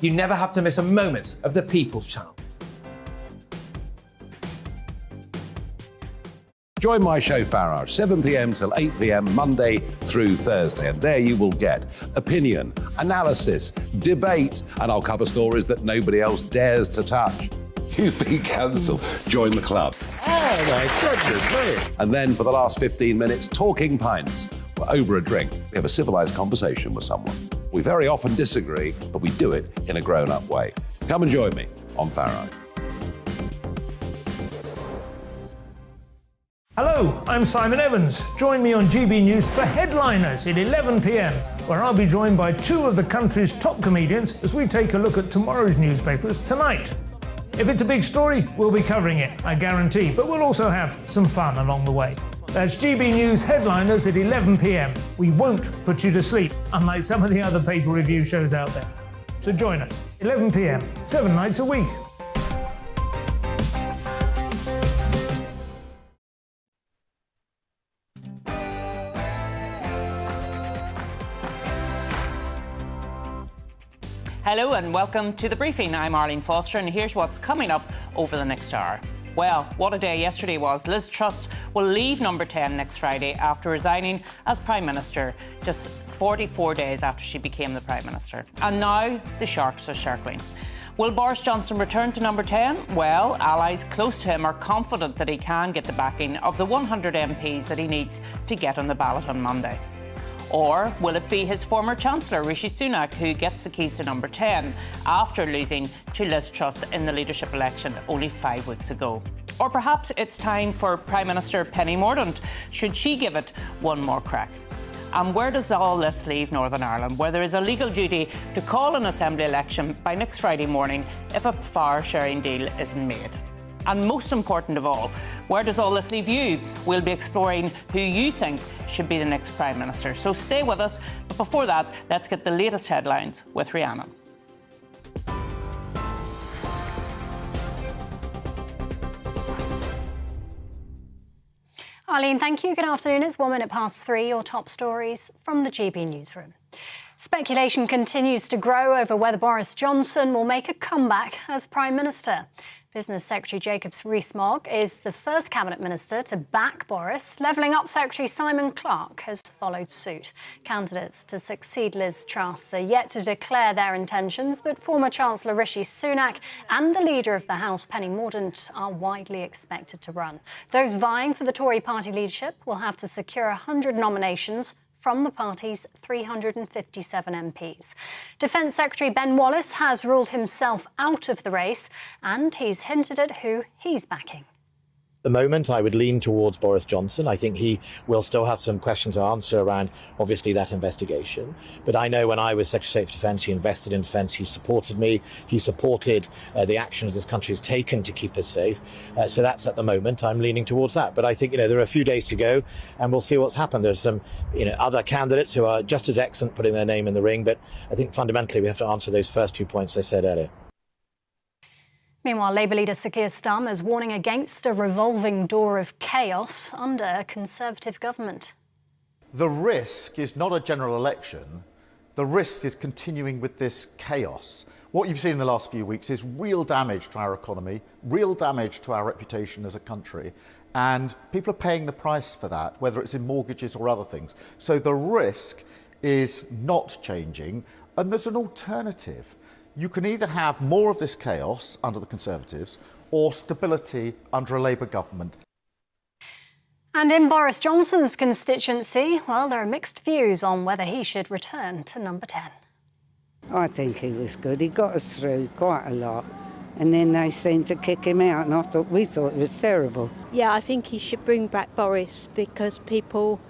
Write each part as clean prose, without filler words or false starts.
You never have to miss a moment of the People's Channel. Join my show Farage, 7 p.m. till 8 p.m. Monday through Thursday, and there you will get opinion, analysis, debate, and I'll cover stories that nobody else dares to touch. You've been cancelled. Join the club. Oh my goodness me. And then for the last 15 minutes, talking pints. We're over a drink. We have a civilised conversation with someone. We very often disagree, but we do it in a grown-up way. Come and join me on Farage. Hello, I'm Simon Evans. Join me on GB News for Headliners at 11 p.m, where I'll be joined by two of the country's top comedians as we take a look at tomorrow's newspapers tonight. If it's a big story, we'll be covering it, I guarantee, but we'll also have some fun along the way. That's GB News Headliners at 11 p.m. We won't put you to sleep, unlike some of the other paper review shows out there. So join us, 11 p.m, 7 nights a week. Hello and welcome to The Briefing. I'm Arlene Foster and here's what's coming up over the next hour. Well, what a day yesterday was. Liz Truss will leave Number 10 next Friday after resigning as Prime Minister just 44 days after she became the Prime Minister. And now the sharks are circling. Will Boris Johnson return to Number 10? Well, allies close to him are confident that he can get the backing of the 100 MPs that he needs to get on the ballot on Monday. Or will it be his former Chancellor, Rishi Sunak, who gets the keys to Number 10 after losing to Liz Truss in the leadership election only 5 weeks ago? Or perhaps it's time for Prime Minister Penny Mordaunt. Should she give it one more crack? And where does all this leave Northern Ireland, where there is a legal duty to call an Assembly election by next Friday morning if a power-sharing deal isn't made? And most important of all, where does all this leave you? We'll be exploring who you think should be the next Prime Minister. So stay with us. But before that, let's get the latest headlines with Rihanna. Arlene, thank you. Good afternoon. It's 1 minute past 3. Your top stories from the GB newsroom. Speculation continues to grow over whether Boris Johnson will make a comeback as Prime Minister. Business Secretary Jacob Rees-Mogg is the first Cabinet Minister to back Boris. Levelling Up Secretary Simon Clarke has followed suit. Candidates to succeed Liz Truss are yet to declare their intentions, but former Chancellor Rishi Sunak and the leader of the House, Penny Mordaunt, are widely expected to run. Those vying for the Tory party leadership will have to secure 100 nominations from the party's 357 MPs. Defence Secretary Ben Wallace has ruled himself out of the race, and he's hinted at who he's backing. At the moment, I would lean towards Boris Johnson. I think he will still have some questions to answer around, obviously, that investigation. But I know when I was Secretary of Defence, he invested in defence, he supported me, he supported the actions this country has taken to keep us safe. So that's at the moment, I'm leaning towards that. But I think, there are a few days to go and we'll see what's happened. There's some, other candidates who are just as excellent putting their name in the ring. But I think fundamentally we have to answer those first 2 points I said earlier. Meanwhile, Labour leader Sir Keir Starmer is warning against a revolving door of chaos under a Conservative government. The risk is not a general election. The risk is continuing with this chaos. What you've seen in the last few weeks is real damage to our economy, real damage to our reputation as a country, and people are paying the price for that, whether it's in mortgages or other things. So the risk is not changing, and there's an alternative. You can either have more of this chaos under the Conservatives or stability under a Labour government. And in Boris Johnson's constituency, well, there are mixed views on whether he should return to Number 10. I think he was good. He got us through quite a lot. And then they seemed to kick him out, and we thought it was terrible. Yeah, I think he should bring back Boris because people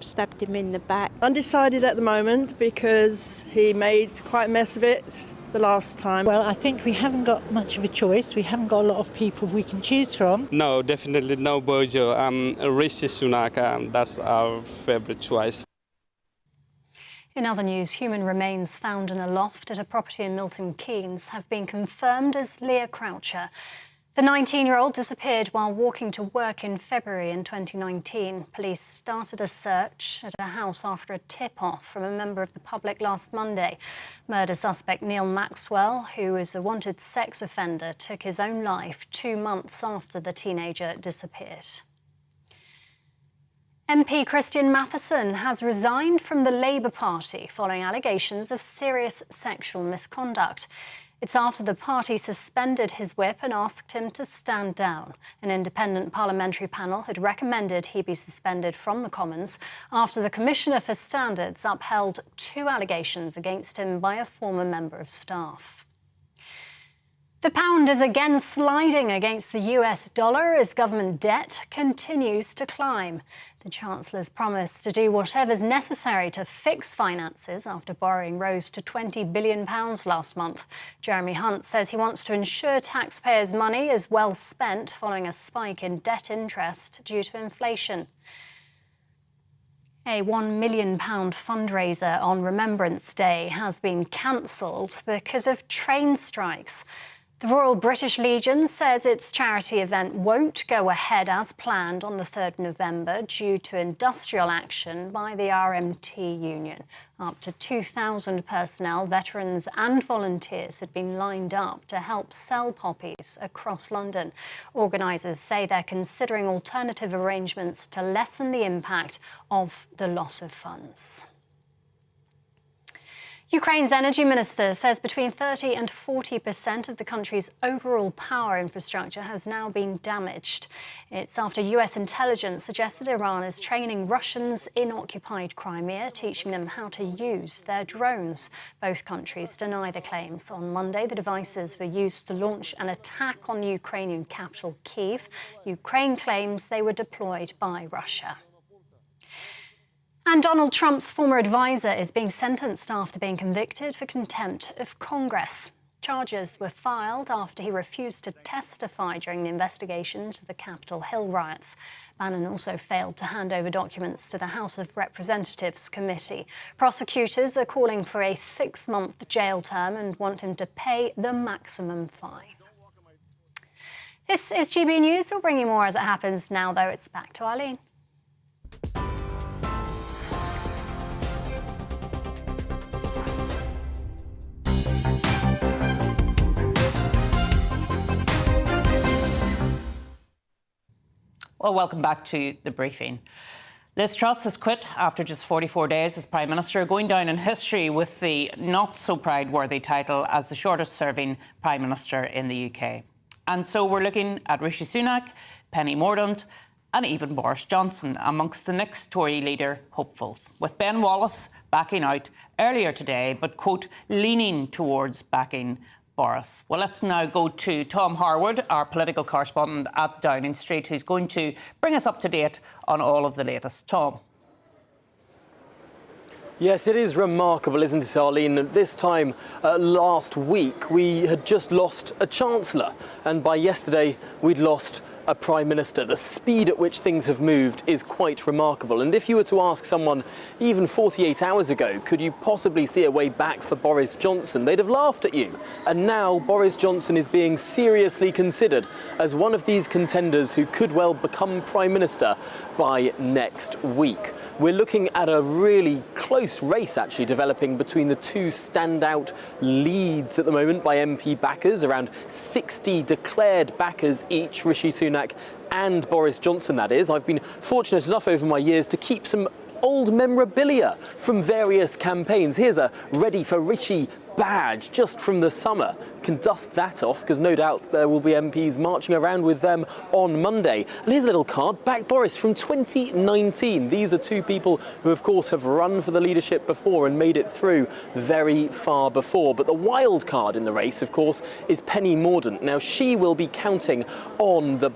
stabbed him in the back. Undecided at the moment because he made quite a mess of it the last time. Well, I think we haven't got much of a choice. We haven't got a lot of people we can choose from. No, definitely no Bojo. Rishi Sunak, that's our favourite choice. In other news, human remains found in a loft at a property in Milton Keynes have been confirmed as Leah Croucher. The 19-year-old disappeared while walking to work in February in 2019. Police started a search at a house after a tip-off from a member of the public last Monday. Murder suspect Neil Maxwell, who is a wanted sex offender, took his own life 2 months after the teenager disappeared. MP Christian Matheson has resigned from the Labour Party following allegations of serious sexual misconduct. It's after the party suspended his whip and asked him to stand down. An independent parliamentary panel had recommended he be suspended from the Commons after the Commissioner for Standards upheld 2 allegations against him by a former member of staff. The pound is again sliding against the US dollar as government debt continues to climb. The Chancellor's promised to do whatever's necessary to fix finances after borrowing rose to £20 billion last month. Jeremy Hunt says he wants to ensure taxpayers' money is well spent following a spike in debt interest due to inflation. A £1 million fundraiser on Remembrance Day has been cancelled because of train strikes. The Royal British Legion says its charity event won't go ahead as planned on the 3rd November due to industrial action by the RMT union. Up to 2,000 personnel, veterans and volunteers had been lined up to help sell poppies across London. Organisers say they're considering alternative arrangements to lessen the impact of the loss of funds. Ukraine's energy minister says between 30% and 40% of the country's overall power infrastructure has now been damaged. It's after US intelligence suggested Iran is training Russians in occupied Crimea, teaching them how to use their drones. Both countries deny the claims. On Monday, the devices were used to launch an attack on the Ukrainian capital, Kyiv. Ukraine claims they were deployed by Russia. And Donald Trump's former advisor is being sentenced after being convicted for contempt of Congress. Charges were filed after he refused to testify during the investigation into the Capitol Hill riots. Bannon also failed to hand over documents to the House of Representatives committee. Prosecutors are calling for a 6-month jail term and want him to pay the maximum fine. This is GB News. We'll bring you more as it happens. Now, though, it's back to Arlene. Well, welcome back to the briefing. Liz Truss has quit after just 44 days as Prime Minister, going down in history with the not-so-pride-worthy title as the shortest-serving Prime Minister in the UK. And so we're looking at Rishi Sunak, Penny Mordaunt and even Boris Johnson amongst the next Tory leader hopefuls, with Ben Wallace backing out earlier today, but, quote, leaning towards backing Boris. Well, let's now go to Tom Harwood, our political correspondent at Downing Street, who's going to bring us up to date on all of the latest. Tom. Yes, it is remarkable, isn't it, Arlene? This time last week, we had just lost a Chancellor, and by yesterday, we'd lost a Prime Minister. The speed at which things have moved is quite remarkable. And if you were to ask someone even 48 hours ago, could you possibly see a way back for Boris Johnson, they'd have laughed at you. And now Boris Johnson is being seriously considered as one of these contenders who could well become Prime Minister by next week. We're looking at a really close race, actually, developing between the two standout leads at the moment by MP backers, around 60 declared backers each, Rishi Sunak and Boris Johnson, that is. I've been fortunate enough over my years to keep some old memorabilia from various campaigns. Here's a Ready for Rishi badge just from the summer. Can dust that off because no doubt there will be MPs marching around with them on Monday. And here's a little card, Back Boris from 2019. These are two people who of course have run for the leadership before and made it through very far before. But the wild card in the race, of course, is Penny Mordaunt. Now she will be counting on the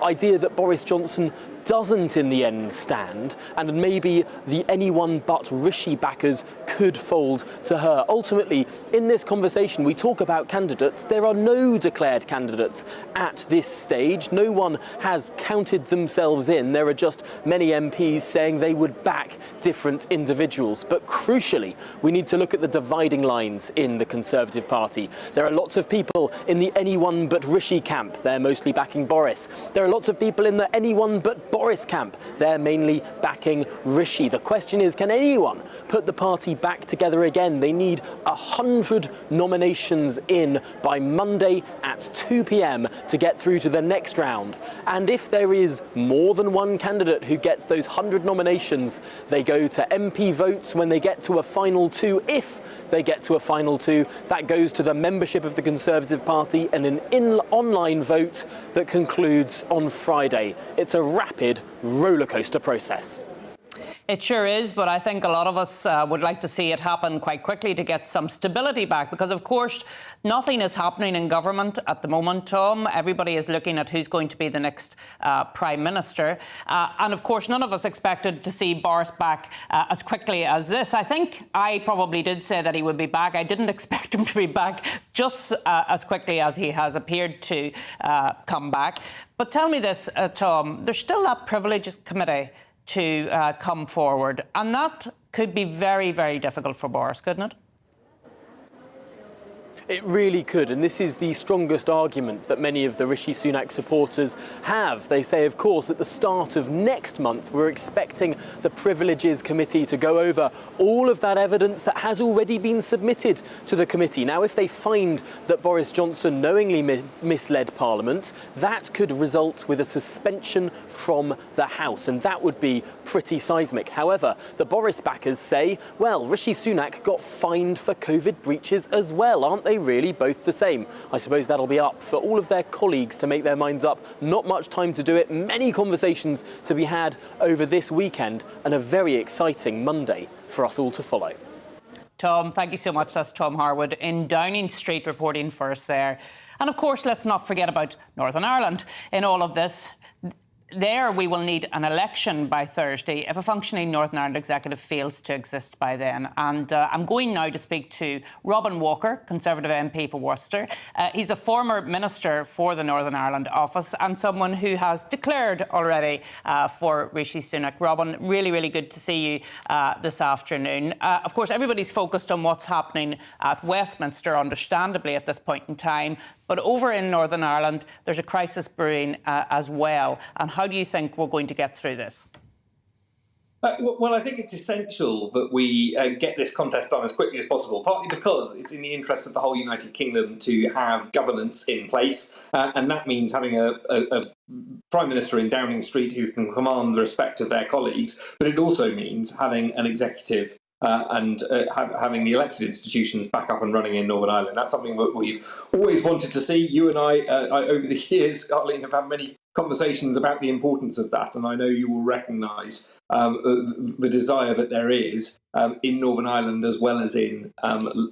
idea that Boris Johnson doesn't in the end stand, and maybe the anyone but Rishi backers could fold to her. Ultimately, in this conversation, we talk about candidates. There are no declared candidates at this stage. No one has counted themselves in. There are just many MPs saying they would back different individuals. But crucially, we need to look at the dividing lines in the Conservative Party. There are lots of people in the anyone but Rishi camp. They're mostly backing Boris. There are lots of people in the anyone but Boris camp. They're mainly backing Rishi. The question is, can anyone put the party back together again? They need 100 nominations in by Monday at 2 p.m. to get through to the next round. And if there is more than one candidate who gets those 100 nominations, they go to MP votes when they get to a final two. If they get to a final two, that goes to the membership of the Conservative Party and an online vote that concludes on Friday. It's a rapid rollercoaster process. It sure is, but I think a lot of us would like to see it happen quite quickly to get some stability back, because, of course, nothing is happening in government at the moment, Tom. Everybody is looking at who's going to be the next Prime Minister. And, of course, none of us expected to see Boris back as quickly as this. I think I probably did say that he would be back. I didn't expect him to be back just as quickly as he has appeared to come back. But tell me this, Tom, there's still that Privileges Committee to come forward, and that could be very, very difficult for Boris, couldn't it? It really could, and this is the strongest argument that many of the Rishi Sunak supporters have. They say, of course, at the start of next month, we're expecting the Privileges Committee to go over all of that evidence that has already been submitted to the committee. Now, if they find that Boris Johnson knowingly misled Parliament, that could result with a suspension from the House, and that would be pretty seismic. However, the Boris backers say, well, Rishi Sunak got fined for COVID breaches as well. Aren't they really both the same? I suppose that'll be up for all of their colleagues to make their minds up. Not much time to do it. Many conversations to be had over this weekend, and a very exciting Monday for us all to follow. Tom, thank you so much. That's Tom Harwood in Downing Street reporting for us there. And of course, let's not forget about Northern Ireland in all of this. There we will need an election by Thursday if a functioning Northern Ireland executive fails to exist by then. And I'm going now to speak to Robin Walker, Conservative MP for Worcester. He's a former minister for the Northern Ireland office and someone who has declared already for Rishi Sunak. Robin, really, really good to see you this afternoon. Of course, everybody's focused on what's happening at Westminster, understandably, at this point in time. But over in Northern Ireland, there's a crisis brewing as well. And how do you think we're going to get through this? Well, I think it's essential that we get this contest done as quickly as possible, partly because it's in the interest of the whole United Kingdom to have governance in place. And that means having a Prime Minister in Downing Street who can command the respect of their colleagues. But it also means having an executive and having the elected institutions back up and running in Northern Ireland. That's something that we've always wanted to see. You and I over the years, Arlene, have had many conversations about the importance of that, and I know you will recognise the desire that there is in Northern Ireland as well as in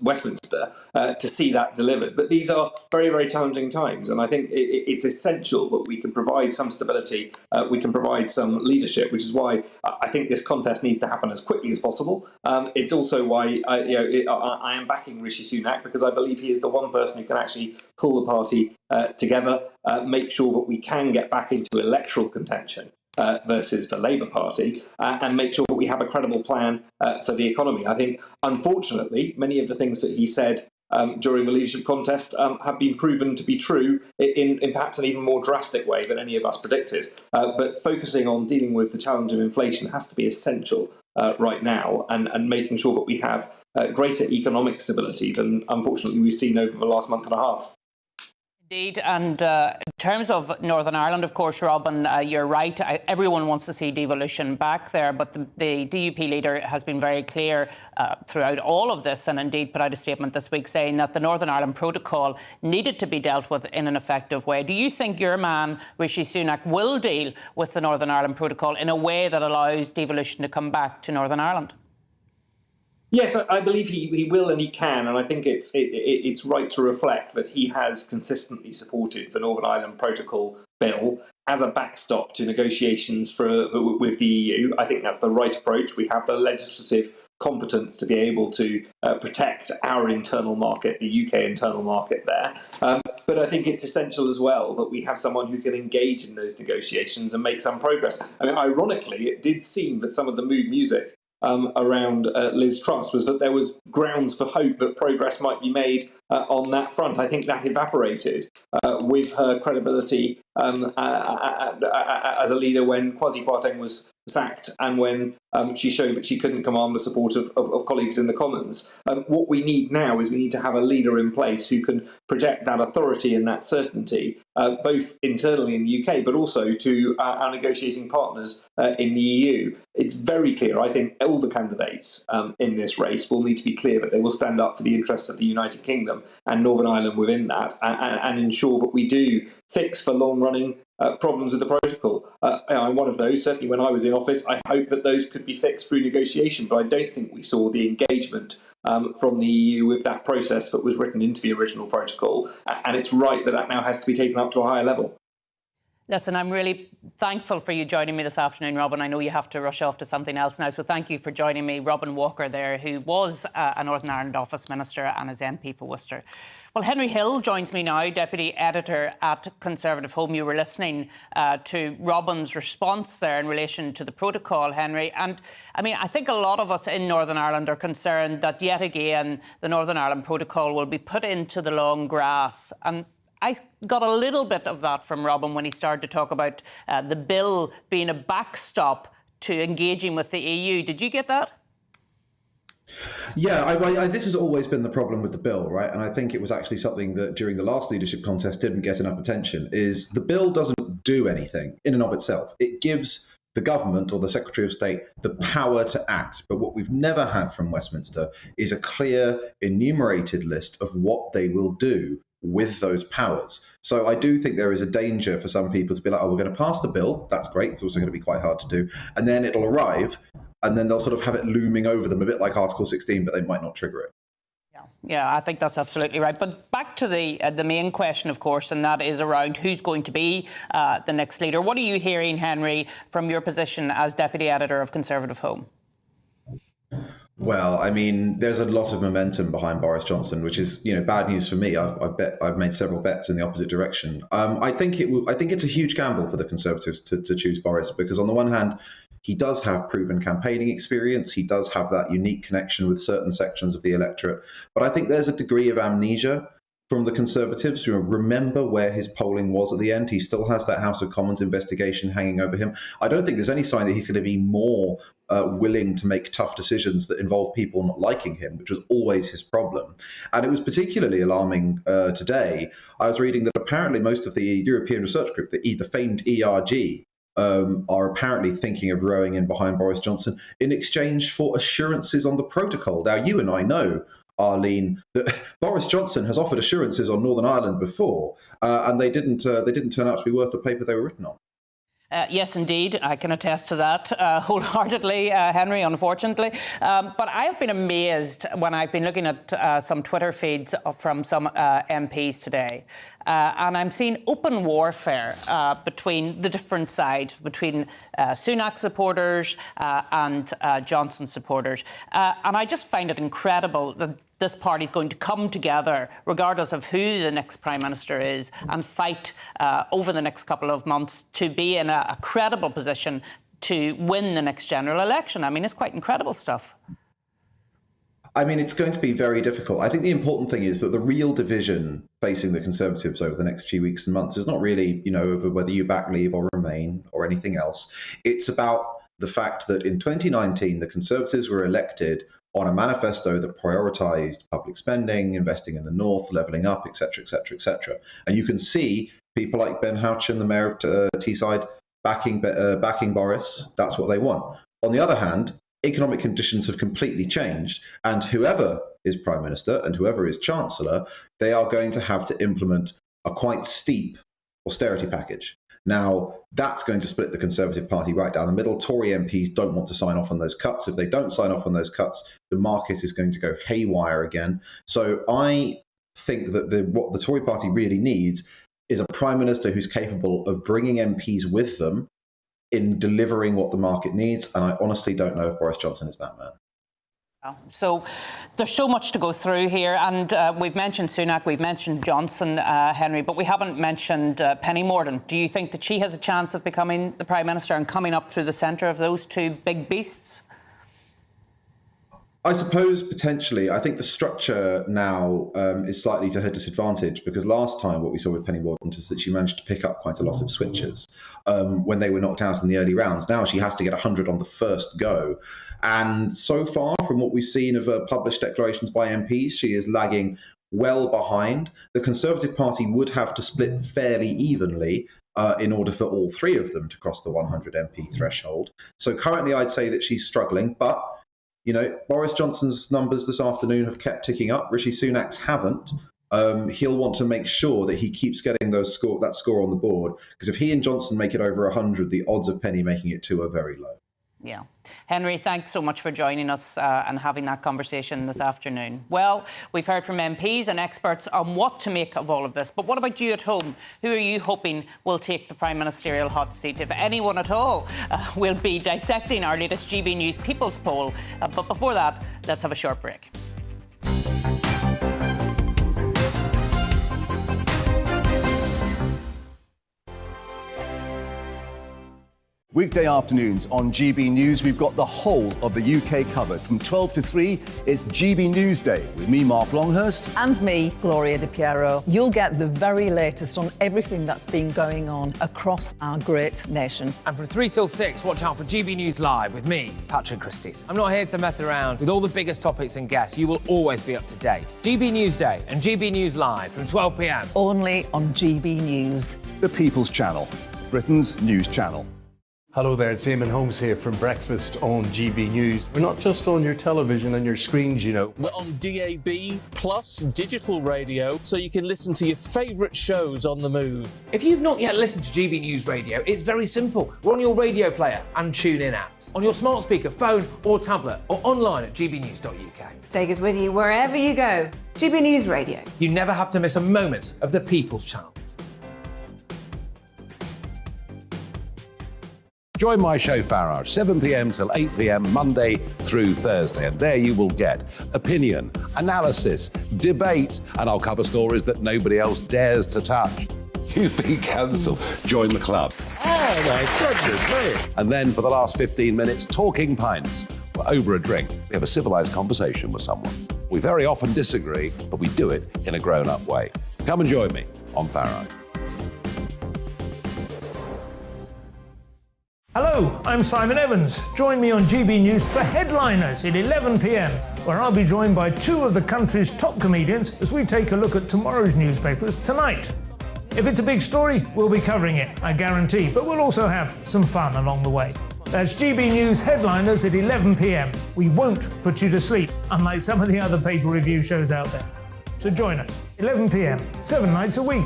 Westminster to see that delivered. But these are very, very challenging times, and I think it's essential that we can provide some stability, we can provide some leadership, which is why I think this contest needs to happen as quickly as possible. It's also why I am backing Rishi Sunak, because I believe he is the one person who can actually pull the party together, make sure that we can get back into electoral contention versus the Labour Party, and make sure that we have a credible plan for the economy. I think, unfortunately, many of the things that he said during the leadership contest have been proven to be true in perhaps an even more drastic way than any of us predicted. But focusing on dealing with the challenge of inflation has to be essential right now, and making sure that we have greater economic stability than, unfortunately, we've seen over the last month and a half. Indeed, and in terms of Northern Ireland, of course, Robin, you're right. Everyone wants to see devolution back there, but the DUP leader has been very clear throughout all of this, and indeed put out a statement this week saying that the Northern Ireland Protocol needed to be dealt with in an effective way. Do you think your man, Rishi Sunak, will deal with the Northern Ireland Protocol in a way that allows devolution to come back to Northern Ireland? Yes, I believe he will and he can, and I think it's right to reflect that he has consistently supported the Northern Ireland Protocol bill as a backstop to negotiations with the EU. I think that's the right approach. We have the legislative competence to be able to protect our internal market, the UK internal market there. But I think it's essential as well that we have someone who can engage in those negotiations and make some progress. I mean, ironically, it did seem that some of the mood music around Liz Truss was that there was grounds for hope that progress might be made on that front. I think that evaporated with her credibility as a leader when Kwasi Kwarteng was sacked and when she showed that she couldn't command the support of colleagues in the Commons. What we need now is we need to have a leader in place who can project that authority and that certainty, both internally in the UK, but also to our negotiating partners in the EU. It's very clear, I think, all the candidates in this race will need to be clear that they will stand up for the interests of the United Kingdom and Northern Ireland within that, and ensure that we do fix for long-running problems with the protocol. I'm one of those. Certainly when I was in office, I hope that those could be fixed through negotiation, but I don't think we saw the engagement from the EU with that process that was written into the original protocol, and it's right that that now has to be taken up to a higher level. Listen, I'm really thankful for you joining me this afternoon, Robin. I know you have to rush off to something else now, so thank you for joining me. Robin Walker there, who was a Northern Ireland Office Minister and is MP for Worcester. Well, Henry Hill joins me now, Deputy Editor at Conservative Home. You were listening to Robin's response there in relation to the protocol, Henry. And, I mean, I think a lot of us in Northern Ireland are concerned that, yet again, the Northern Ireland Protocol will be put into the long grass. And I got a little bit of that from Robin when he started to talk about the bill being a backstop to engaging with the EU. Did you get that? Yeah, this has always been the problem with the bill, right? And I think it was actually something that during the last leadership contest didn't get enough attention, is the bill doesn't do anything in and of itself. It gives the government or the Secretary of State the power to act. But what we've never had from Westminster is a clear enumerated list of what they will do with those powers. So I do think there is a danger for some people to be like, oh, we're going to pass the bill. That's great. It's also going to be quite hard to do. And then it'll arrive and then they'll sort of have it looming over them, a bit like Article 16, but they might not trigger it. Yeah, I think that's absolutely right. But back to the main question, of course, and that is around who's going to be the next leader. What are you hearing, Henry, from your position as Deputy Editor of Conservative Home? Well, I mean, there's a lot of momentum behind Boris Johnson, which is, bad news for me. I've made several bets in the opposite direction. I think it's a huge gamble for the Conservatives to choose Boris, because on the one hand, he does have proven campaigning experience. He does have that unique connection with certain sections of the electorate. But I think there's a degree of amnesia from the Conservatives who remember where his polling was at the end. He still has that House of Commons investigation hanging over him. I don't think there's any sign that he's going to be more willing to make tough decisions that involve people not liking him, which was always his problem. And it was particularly alarming today. I was reading that apparently most of the European Research Group, the famed ERG, are apparently thinking of rowing in behind Boris Johnson in exchange for assurances on the protocol. Now, you and I know, Arlene, that Boris Johnson has offered assurances on Northern Ireland before, and they didn't turn out to be worth the paper they were written on. Yes, indeed. I can attest to that wholeheartedly, Henry, unfortunately. But I have been amazed when I've been looking at some Twitter feeds from some MPs today. And I'm seeing open warfare between the different sides, between Sunak supporters and Johnson supporters. And I just find it incredible that this party is going to come together, regardless of who the next Prime Minister is, and fight over the next couple of months to be in a credible position to win the next general election. I mean, it's quite incredible stuff. I mean, it's going to be very difficult. I think the important thing is that the real division facing the Conservatives over the next few weeks and months is not really, over whether you back Leave or Remain or anything else. It's about the fact that in 2019, the Conservatives were elected on a manifesto that prioritised public spending, investing in the North, levelling up, etc., etc., etc. And you can see people like Ben Houchen, the mayor of Teesside, backing Boris. That's what they want. On the other hand, economic conditions have completely changed, and whoever is Prime Minister and whoever is Chancellor, they are going to have to implement a quite steep austerity package. Now, that's going to split the Conservative Party right down the middle. Tory MPs don't want to sign off on those cuts. If they don't sign off on those cuts, the market is going to go haywire again. So I think that what the Tory Party really needs is a Prime Minister who's capable of bringing MPs with them in delivering what the market needs. And I honestly don't know if Boris Johnson is that man. So there's so much to go through here, and we've mentioned Sunak, we've mentioned Johnson, Henry, but we haven't mentioned Penny Mordaunt. Do you think that she has a chance of becoming the Prime Minister and coming up through the centre of those two big beasts? I suppose potentially. I think the structure now is slightly to her disadvantage, because last time what we saw with Penny Mordaunt is that she managed to pick up quite a lot of switches when they were knocked out in the early rounds. Now she has to get 100 on the first go. And so far, from what we've seen of published declarations by MPs, she is lagging well behind. The Conservative Party would have to split fairly evenly in order for all three of them to cross the 100 MP threshold. So currently, I'd say that she's struggling. But, you know, Boris Johnson's numbers this afternoon have kept ticking up. Rishi Sunak's haven't. He'll want to make sure that he keeps getting that score on the board, because if he and Johnson make it over 100, the odds of Penny making it 2 are very low. Yeah. Henry, thanks so much for joining us and having that conversation this afternoon. Well, we've heard from MPs and experts on what to make of all of this. But what about you at home? Who are you hoping will take the Prime Ministerial hot seat, if anyone at all? We'll be dissecting our latest GB News People's Poll. But before that, let's have a short break. Weekday afternoons on GB News, we've got the whole of the UK covered. From 12 to 3, it's GB News Day with me, Mark Longhurst. And me, Gloria Di Piero. You'll get the very latest on everything that's been going on across our great nation. And from 3 till 6, watch out for GB News Live with me, Patrick Christys. I'm not here to mess around. With all the biggest topics and guests, you will always be up to date. GB News Day and GB News Live from 12 p.m. Only on GB News. The People's Channel, Britain's news channel. Hello there, it's Eamon Holmes here from Breakfast on GB News. We're not just on your television and your screens, you know. We're on DAB plus digital radio, so you can listen to your favourite shows on the move. If you've not yet listened to GB News Radio, it's very simple. We're on your radio player and tune-in apps, on your smart speaker, phone or tablet, or online at gbnews.uk. Take us with you wherever you go. GB News Radio. You never have to miss a moment of the People's Channel. Join my show Farage, 7 p.m. till 8 p.m. Monday through Thursday. And there you will get opinion, analysis, debate, and I'll cover stories that nobody else dares to touch. You've been cancelled. Join the club. Oh, my goodness me. And then for the last 15 minutes, talking pints. We're over a drink. We have a civilised conversation with someone. We very often disagree, but we do it in a grown-up way. Come and join me on Farage. Hello, I'm Simon Evans. Join me on GB News for Headliners at 11 p.m, where I'll be joined by 2 of the country's top comedians as we take a look at tomorrow's newspapers tonight. If it's a big story, we'll be covering it, I guarantee, but we'll also have some fun along the way. That's GB News Headliners at 11 p.m. We won't put you to sleep, unlike some of the other paper review shows out there. So join us, 11 p.m, 7 nights a week.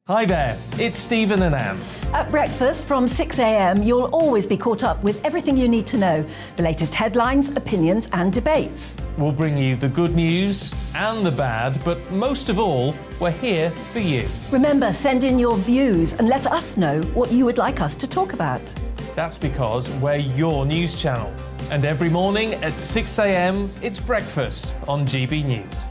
Hi there, it's Stephen and Anne. At breakfast from 6 a.m, you'll always be caught up with everything you need to know, the latest headlines, opinions and debates. We'll bring you the good news and the bad, but most of all, we're here for you. Remember, send in your views and let us know what you would like us to talk about. That's because we're your news channel. And every morning at 6 a.m, it's breakfast on GB News.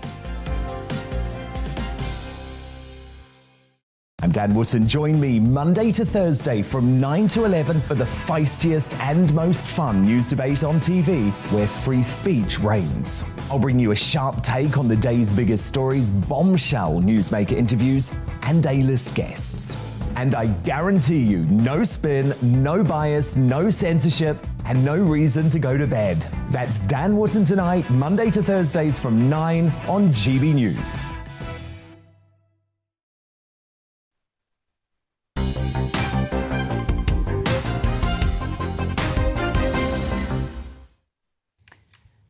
I'm Dan Wootton. Join me Monday to Thursday from 9 to 11 for the feistiest and most fun news debate on TV, where free speech reigns. I'll bring you a sharp take on the day's biggest stories, bombshell newsmaker interviews, and A-list guests. And I guarantee you, no spin, no bias, no censorship, and no reason to go to bed. That's Dan Wootton tonight, Monday to Thursdays from 9 on GB News.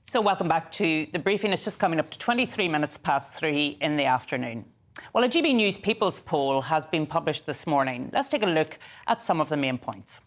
So welcome back to the briefing. It's just coming up to 23 minutes past 3 in the afternoon. Well, a GB News People's Poll has been published this morning. Let's take a look at some of the main points.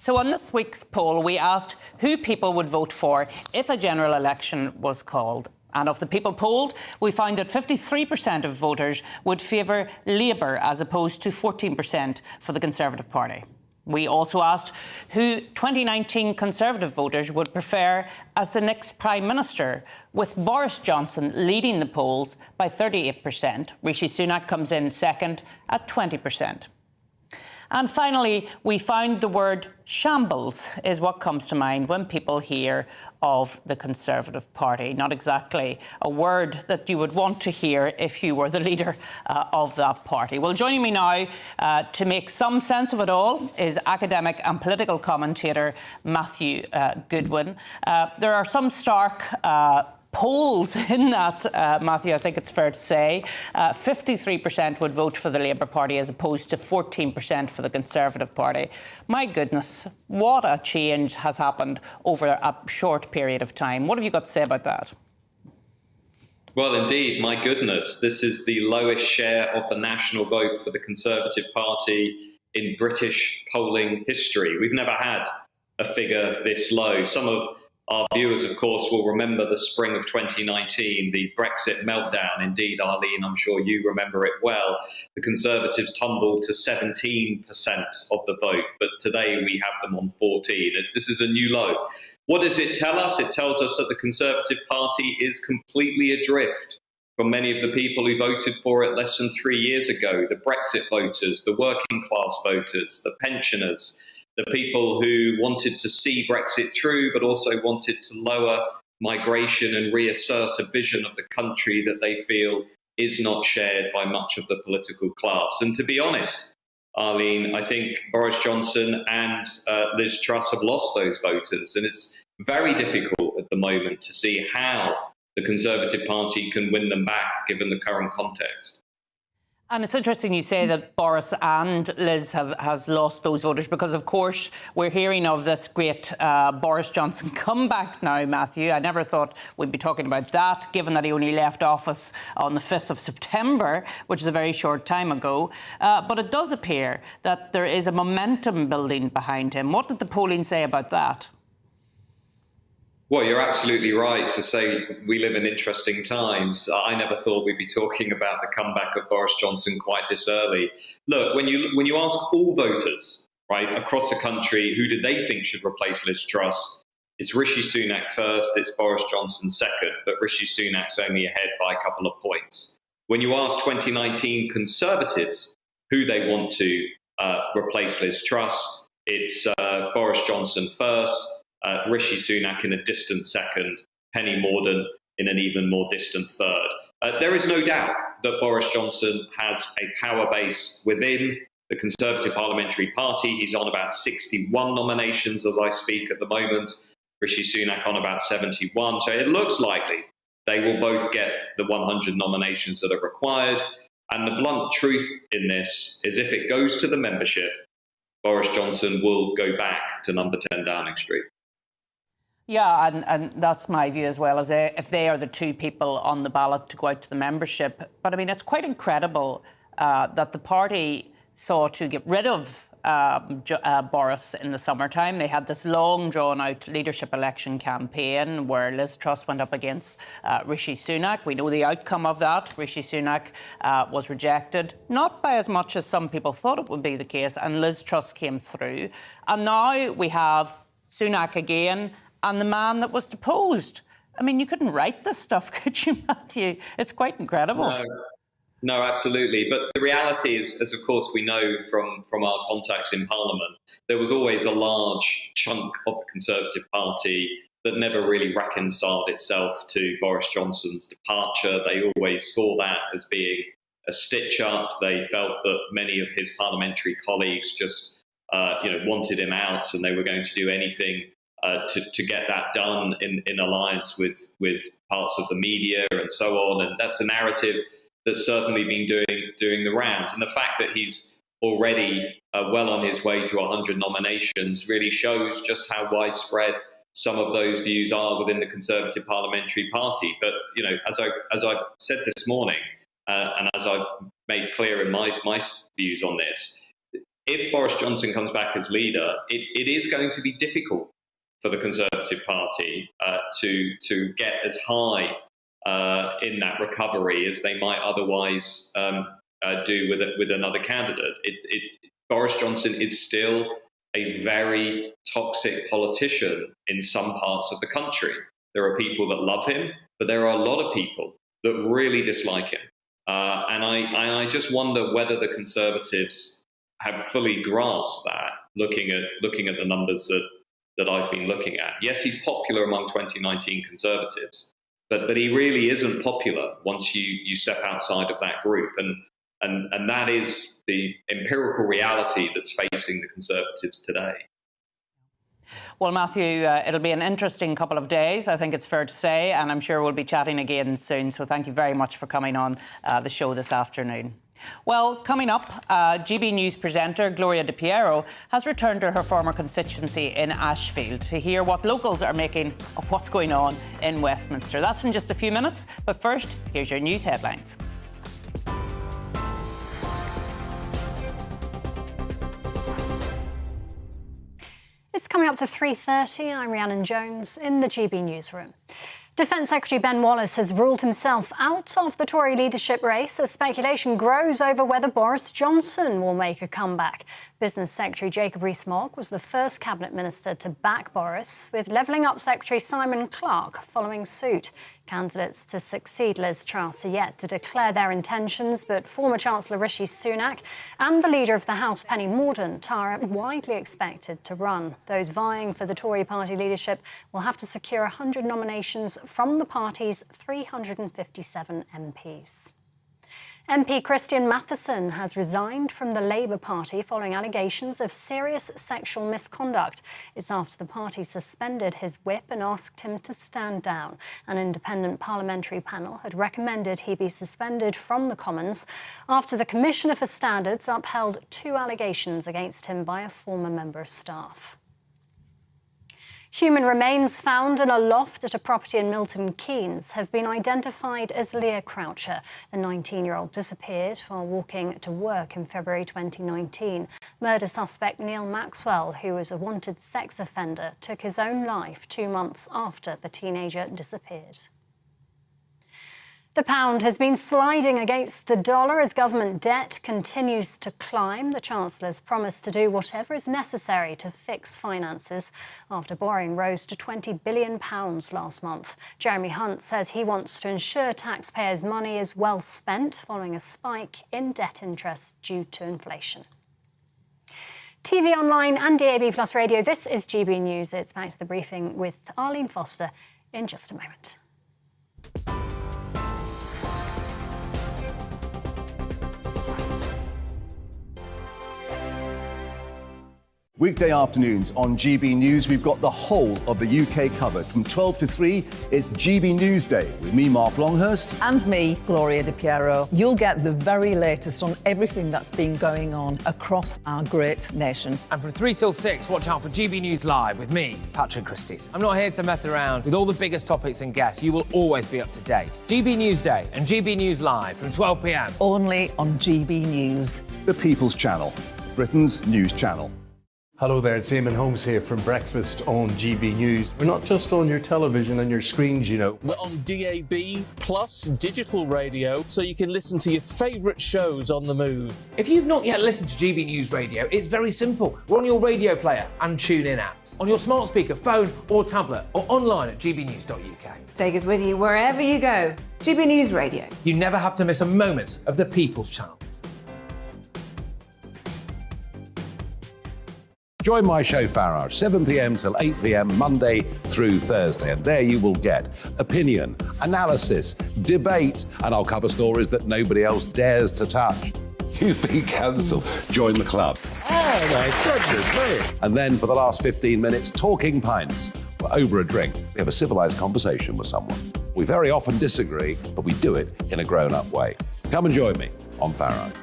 So on this week's poll, we asked who people would vote for if a general election was called. And of the people polled, we found that 53% of voters would favour Labour as opposed to 14% for the Conservative Party. We also asked who 2019 Conservative voters would prefer as the next Prime Minister, with Boris Johnson leading the polls by 38%. Rishi Sunak comes in second at 20%. And finally, we found the word shambles is what comes to mind when people hear of the Conservative Party. Not exactly a word that you would want to hear if you were the leader of that party. Well, joining me now to make some sense of it all is academic and political commentator Matthew Goodwin. There are some stark polls in that, Matthew, I think it's fair to say. 53% would vote for the Labour Party as opposed to 14% for the Conservative Party. My goodness, what a change has happened over a short period of time. What have you got to say about that? Well, indeed, my goodness, this is the lowest share of the national vote for the Conservative Party in British polling history. We've never had a figure this low. Some of our viewers, of course, will remember the spring of 2019, the Brexit meltdown. Indeed, Arlene, I'm sure you remember it well. The Conservatives tumbled to 17% of the vote, but today we have them on 14%. This is a new low. What does it tell us? It tells us that the Conservative Party is completely adrift from many of the people who voted for it less than 3 years ago, the Brexit voters, the working class voters, the pensioners, the people who wanted to see Brexit through, but also wanted to lower migration and reassert a vision of the country that they feel is not shared by much of the political class. And to be honest, Arlene, I think Boris Johnson and Liz Truss have lost those voters. And it's very difficult at the moment to see how the Conservative Party can win them back, given the current context. And it's interesting you say that Boris and Liz has lost those voters because, of course, we're hearing of this great Boris Johnson comeback now, Matthew. I never thought we'd be talking about that, given that he only left office on the 5th of September, which is a very short time ago. But it does appear that there is a momentum building behind him. What did the polling say about that? Well, you're absolutely right to say we live in interesting times. I never thought we'd be talking about the comeback of Boris Johnson quite this early. Look, when you ask all voters, right, across the country, who do they think should replace Liz Truss, it's Rishi Sunak first, it's Boris Johnson second, but Rishi Sunak's only ahead by a couple of points. When you ask 2019 Conservatives who they want to replace Liz Truss, it's Boris Johnson first, Rishi Sunak in a distant second, Penny Mordaunt in an even more distant third. There is no doubt that Boris Johnson has a power base within the Conservative Parliamentary Party. He's on about 61 nominations as I speak at the moment, Rishi Sunak on about 71. So it looks likely they will both get the 100 nominations that are required. And the blunt truth in this is if it goes to the membership, Boris Johnson will go back to number 10 Downing Street. Yeah, and that's my view as well, as if they are the two people on the ballot to go out to the membership. But I mean, it's quite incredible that the party sought to get rid of Boris in the summertime. They had this long drawn-out leadership election campaign where Liz Truss went up against Rishi Sunak. We know the outcome of that. Rishi Sunak was rejected, not by as much as some people thought it would be the case, and Liz Truss came through. And now we have Sunak again, and the man that was deposed. I mean, you couldn't write this stuff, could you, Matthew? It's quite incredible. No, absolutely. But the reality is, as of course we know from our contacts in Parliament, there was always a large chunk of the Conservative Party that never really reconciled itself to Boris Johnson's departure. They always saw that as being a stitch-up. They felt that many of his parliamentary colleagues just wanted him out, and they were going to do anything to get that done in alliance with parts of the media and so on. And that's a narrative that's certainly been doing the rounds. And the fact that he's already well on his way to 100 nominations really shows just how widespread some of those views are within the Conservative Parliamentary Party. But, you know, as I said this morning, and as I've made clear in my views on this, if Boris Johnson comes back as leader, it is going to be difficult for the Conservative Party to get as high in that recovery as they might otherwise do with another candidate. Boris Johnson is still a very toxic politician in some parts of the country. There are people that love him, but there are a lot of people that really dislike him. And I just wonder whether the Conservatives have fully grasped that, looking at the numbers that I've been looking at. Yes, he's popular among 2019 Conservatives, but he really isn't popular once you step outside of that group. And that is the empirical reality that's facing the Conservatives today. Well, Matthew, it'll be an interesting couple of days, I think it's fair to say, and I'm sure we'll be chatting again soon. So thank you very much for coming on the show this afternoon. Well, coming up, GB News presenter Gloria Di Piero has returned to her former constituency in Ashfield to hear what locals are making of what's going on in Westminster. That's in just a few minutes, but first, here's your news headlines. It's coming up to 3:30. I'm Rhiannon Jones in the GB newsroom. Defence Secretary Ben Wallace has ruled himself out of the Tory leadership race as speculation grows over whether Boris Johnson will make a comeback. Business Secretary Jacob Rees-Mogg was the first Cabinet Minister to back Boris, with Levelling Up Secretary Simon Clarke following suit. Candidates to succeed Liz Truss are yet to declare their intentions, but former Chancellor Rishi Sunak and the leader of the House, Penny Mordaunt, are widely expected to run. Those vying for the Tory party leadership will have to secure 100 nominations from the party's 357 MPs. MP Christian Matheson has resigned from the Labour Party following allegations of serious sexual misconduct. It's after the party suspended his whip and asked him to stand down. An independent parliamentary panel had recommended he be suspended from the Commons after the Commissioner for Standards upheld 2 allegations against him by a former member of staff. Human remains found in a loft at a property in Milton Keynes have been identified as Leah Croucher. The 19-year-old disappeared while walking to work in February 2019. Murder suspect Neil Maxwell, who was a wanted sex offender, took his own life 2 months after the teenager disappeared. The pound has been sliding against the dollar as government debt continues to climb. The Chancellor's promised to do whatever is necessary to fix finances after borrowing rose to £20 billion last month. Jeremy Hunt says he wants to ensure taxpayers' money is well spent following a spike in debt interest due to inflation. TV online and DAB Plus radio, this is GB News. It's back to the briefing with Arlene Foster in just a moment. Weekday afternoons on GB News, we've got the whole of the UK covered. From 12 to 3, it's GB News Day with me, Mark Longhurst. And me, Gloria Di Piero. You'll get the very latest on everything that's been going on across our great nation. And from 3 till 6, watch out for GB News Live with me, Patrick Christie's. I'm not here to mess around with all the biggest topics and guests. You will always be up to date. GB News Day and GB News Live from 12 p.m. Only on GB News. The People's Channel, Britain's news channel. Hello there, it's Eamon Holmes here from Breakfast on GB News. We're not just on your television and your screens, you know. We're on DAB plus digital radio, so you can listen to your favourite shows on the move. If you've not yet listened to GB News Radio, it's very simple. We're on your radio player and TuneIn apps, on your smart speaker, phone or tablet, or online at gbnews.uk. Take us with you wherever you go. GB News Radio. You never have to miss a moment of the People's Channel. Join my show Farage, 7 p.m. till 8 p.m. Monday through Thursday. And there you will get opinion, analysis, debate, and I'll cover stories that nobody else dares to touch. You've been cancelled. Join the club. Oh, my goodness me. And then for the last 15 minutes, talking pints. We're over a drink. We have a civilised conversation with someone. We very often disagree, but we do it in a grown-up way. Come and join me on Farage.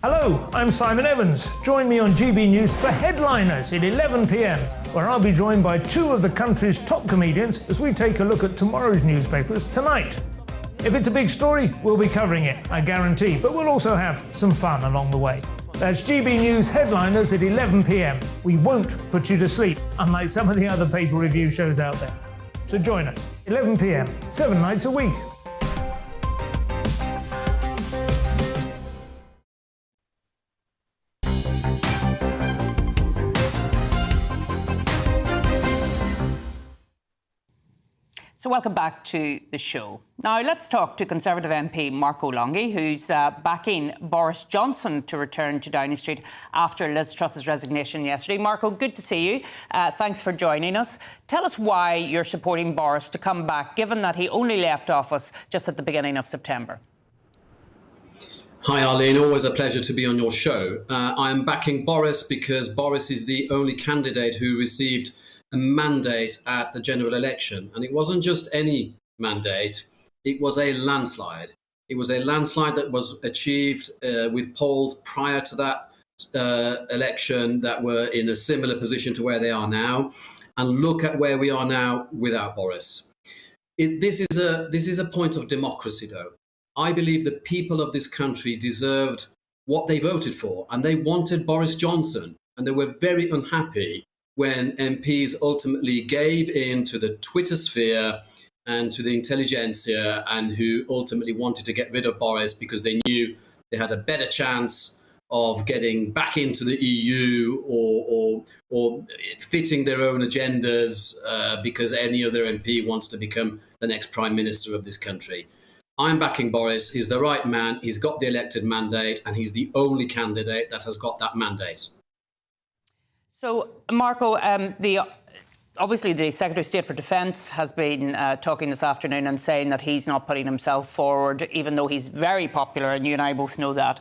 Hello, I'm Simon Evans. Join me on GB News for Headliners at 11 p.m, where I'll be joined by 2 of the country's top comedians as we take a look at tomorrow's newspapers tonight. If it's a big story, we'll be covering it, I guarantee, but we'll also have some fun along the way. That's GB News headliners at 11 p.m. We won't put you to sleep, unlike some of the other paper review shows out there. So join us, 11 p.m, 7 nights a week. So welcome back to the show. Now let's talk to Conservative MP Marco Longhi, who's backing Boris Johnson to return to Downing Street after Liz Truss's resignation yesterday. Marco, good to see you. Thanks for joining us. Tell us why you're supporting Boris to come back, given that he only left office just at the beginning of September. Hi Arlene, always a pleasure to be on your show. I'm backing Boris because Boris is the only candidate who received a mandate at the general election. And it wasn't just any mandate, it was a landslide. It was a landslide that was achieved with polls prior to that election that were in a similar position to where they are now. And look at where we are now without Boris. This is a point of democracy, though. I believe the people of this country deserved what they voted for, and they wanted Boris Johnson, and they were very unhappy when MPs ultimately gave in to the Twitter sphere and to the intelligentsia, and who ultimately wanted to get rid of Boris because they knew they had a better chance of getting back into the EU or fitting their own agendas because any other MP wants to become the next Prime Minister of this country. I'm backing Boris. He's the right man. He's got the elected mandate, and he's the only candidate that has got that mandate. So, Marco, obviously the Secretary of State for Defence has been talking this afternoon and saying that he's not putting himself forward, even though he's very popular, and you and I both know that,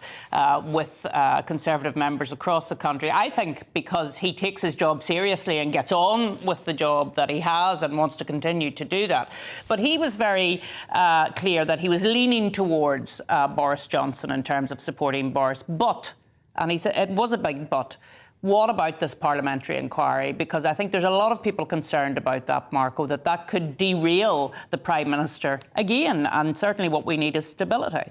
with Conservative members across the country. I think because he takes his job seriously and gets on with the job that he has and wants to continue to do that. But he was very clear that he was leaning towards Boris Johnson in terms of supporting Boris. But, and he said it was a big but, what about this parliamentary inquiry? Because I think there's a lot of people concerned about that, Marco, that could derail the Prime Minister again. And certainly what we need is stability.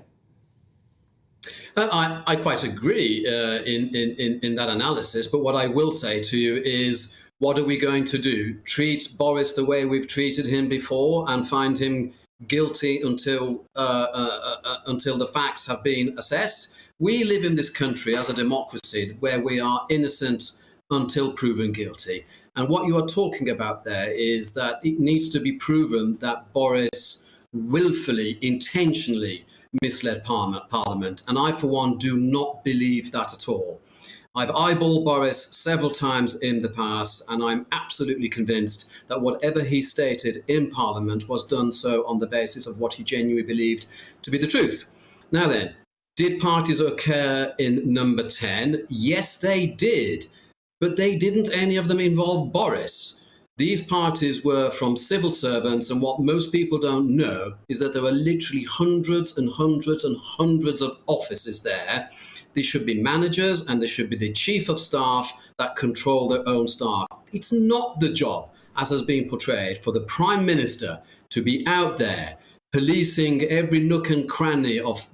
I quite agree in that analysis. But what I will say to you is, what are we going to do? Treat Boris the way we've treated him before and find him guilty until the facts have been assessed? We live in this country as a democracy where we are innocent until proven guilty. And what you are talking about there is that it needs to be proven that Boris willfully, intentionally misled Parliament. And I, for one, do not believe that at all. I've eyeballed Boris several times in the past, and I'm absolutely convinced that whatever he stated in Parliament was done so on the basis of what he genuinely believed to be the truth. Now then, did parties occur in number 10? Yes, they did. But they didn't any of them involve Boris. These parties were from civil servants, and what most people don't know is that there were literally hundreds and hundreds and hundreds of offices there. These should be managers, and they should be the chief of staff that control their own staff. It's not the job, as has been portrayed, for the Prime Minister to be out there policing every nook and cranny of,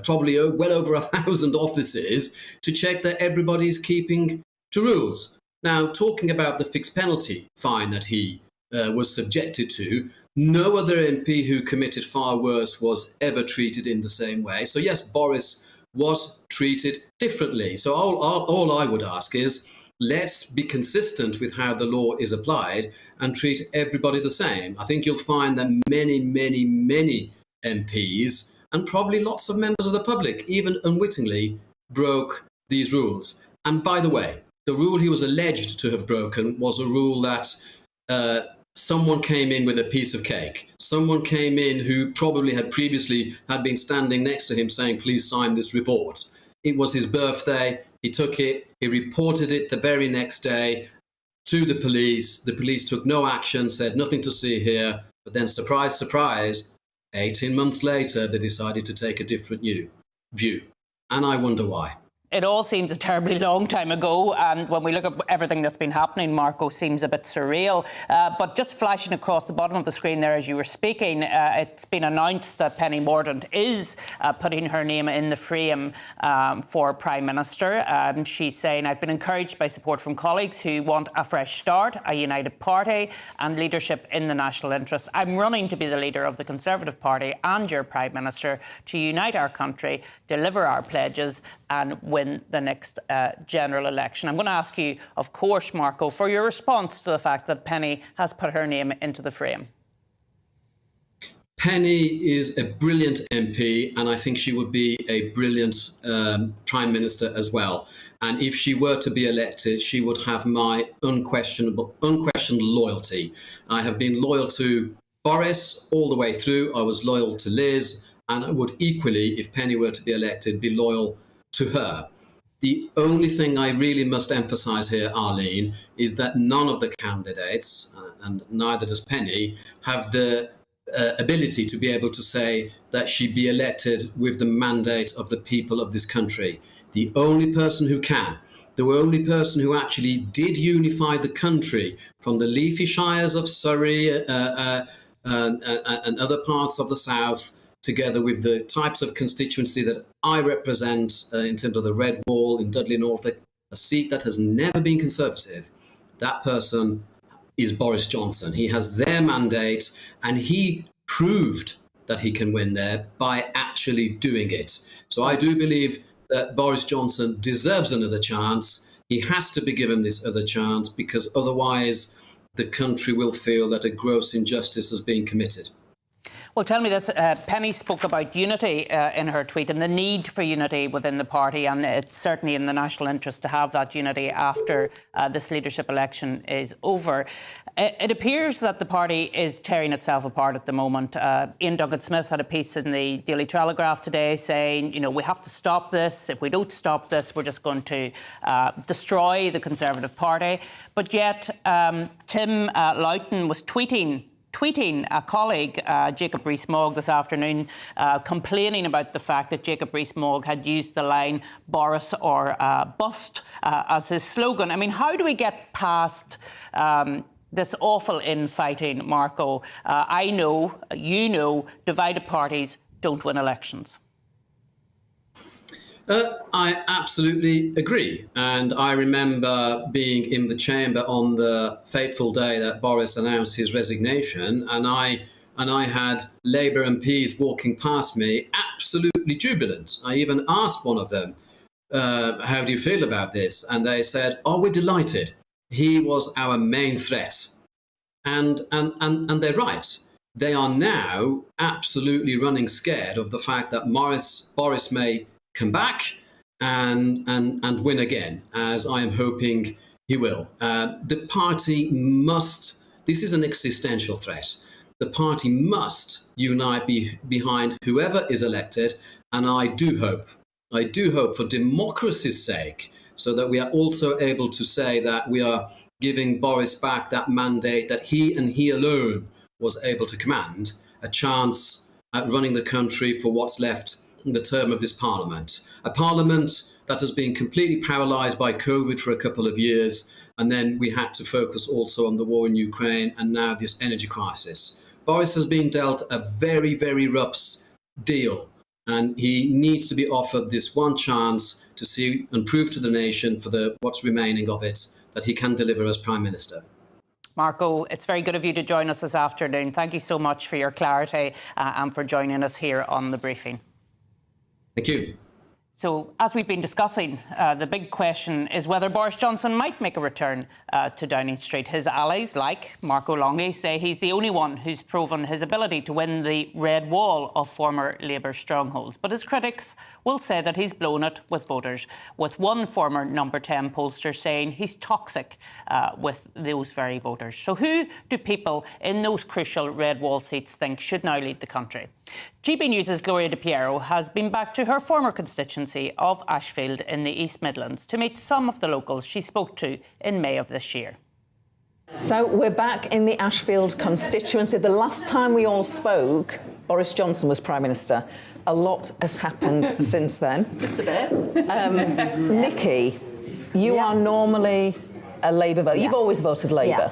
probably well over 1,000 offices to check that everybody's keeping to rules. Now, talking about the fixed penalty fine that he was subjected to, no other MP who committed far worse was ever treated in the same way. So yes, Boris was treated differently. So all I would ask is, let's be consistent with how the law is applied and treat everybody the same. I think you'll find that many, many, many MPs, and probably lots of members of the public, even unwittingly, broke these rules. And by the way, the rule he was alleged to have broken was a rule that someone came in with a piece of cake. Someone came in who probably had previously had been standing next to him saying, please sign this report. It was his birthday. He took it. He reported it the very next day to the police. The police took no action, said nothing to see here. But then, surprise, surprise, 18 months later, they decided to take a different view. And I wonder why. it all seems a terribly long time ago, and when we look at everything that's been happening, Marco, seems a bit surreal. But just flashing across the bottom of the screen there as you were speaking, it's been announced that Penny Mordaunt is putting her name in the frame for Prime Minister. She's saying, I've been encouraged by support from colleagues who want a fresh start, a united party and leadership in the national interest. I'm running to be the leader of the Conservative Party and your Prime Minister to unite our country, deliver our pledges and win the next general election. I'm going to ask you, of course, Marco, for your response to the fact that Penny has put her name into the frame. Penny is a brilliant MP, and I think she would be a brilliant Prime Minister as well. And if she were to be elected, she would have my unquestioned loyalty. I have been loyal to Boris all the way through. I was loyal to Liz, and I would equally, if Penny were to be elected, be loyal to her. The only thing I really must emphasise here, Arlene, is that none of the candidates, and neither does Penny, have the ability to be able to say that she be elected with the mandate of the people of this country. The only person who can, the only person who actually did unify the country from the leafy shires of Surrey and other parts of the south, together with the types of constituency that I represent in terms of the Red Wall in Dudley Norfolk, a seat that has never been Conservative, that person is Boris Johnson. He has their mandate, and he proved that he can win there by actually doing it. So I do believe that Boris Johnson deserves another chance. He has to be given this other chance, because otherwise the country will feel that a gross injustice has been committed. Well, tell me this. Penny spoke about unity in her tweet and the need for unity within the party, and it's certainly in the national interest to have that unity after this leadership election is over. It appears that the party is tearing itself apart at the moment. Ian Duncan-Smith had a piece in the Daily Telegraph today saying, you know, we have to stop this. If we don't stop this, we're just going to destroy the Conservative Party. But yet, Tim Loughton was tweeting a colleague, Jacob Rees-Mogg, this afternoon, complaining about the fact that Jacob Rees-Mogg had used the line "Boris or bust" as his slogan. I mean, how do we get past this awful infighting, Marco? I know, you know, divided parties don't win elections. I absolutely agree. And I remember being in the chamber on the fateful day that Boris announced his resignation, and I had Labour MPs walking past me absolutely jubilant. I even asked one of them, how do you feel about this? And they said, oh, we're delighted. He was our main threat. And they're right. They are now absolutely running scared of the fact that Boris may come back and win again, as I am hoping he will. The party must, this is an existential threat. The party must unite behind whoever is elected, and I do hope for democracy's sake, so that we are also able to say that we are giving Boris back that mandate that he and he alone was able to command, a chance at running the country for what's left the term of this parliament. A parliament that has been completely paralysed by COVID for a couple of years, and then we had to focus also on the war in Ukraine and now this energy crisis. Boris has been dealt a very, very rough deal, and he needs to be offered this one chance to see and prove to the nation, for what's remaining of it, that he can deliver as Prime Minister. Marco, it's very good of you to join us this afternoon. Thank you so much for your clarity and for joining us here on The Briefing. Thank you. So, as we've been discussing, the big question is whether Boris Johnson might make a return to Downing Street. His allies, like Marco Longhi, say he's the only one who's proven his ability to win the red wall of former Labour strongholds. But his critics will say that he's blown it with voters, with one former number 10 pollster saying he's toxic with those very voters. So who do people in those crucial red wall seats think should now lead the country? GB News' Gloria Di Piero has been back to her former constituency of Ashfield in the East Midlands to meet some of the locals she spoke to in May of this year. So we're back in the Ashfield constituency. The last time we all spoke, Boris Johnson was Prime Minister. A lot has happened since then. Just a bit. Nikki, you are normally a Labour voter. You've always voted Labour.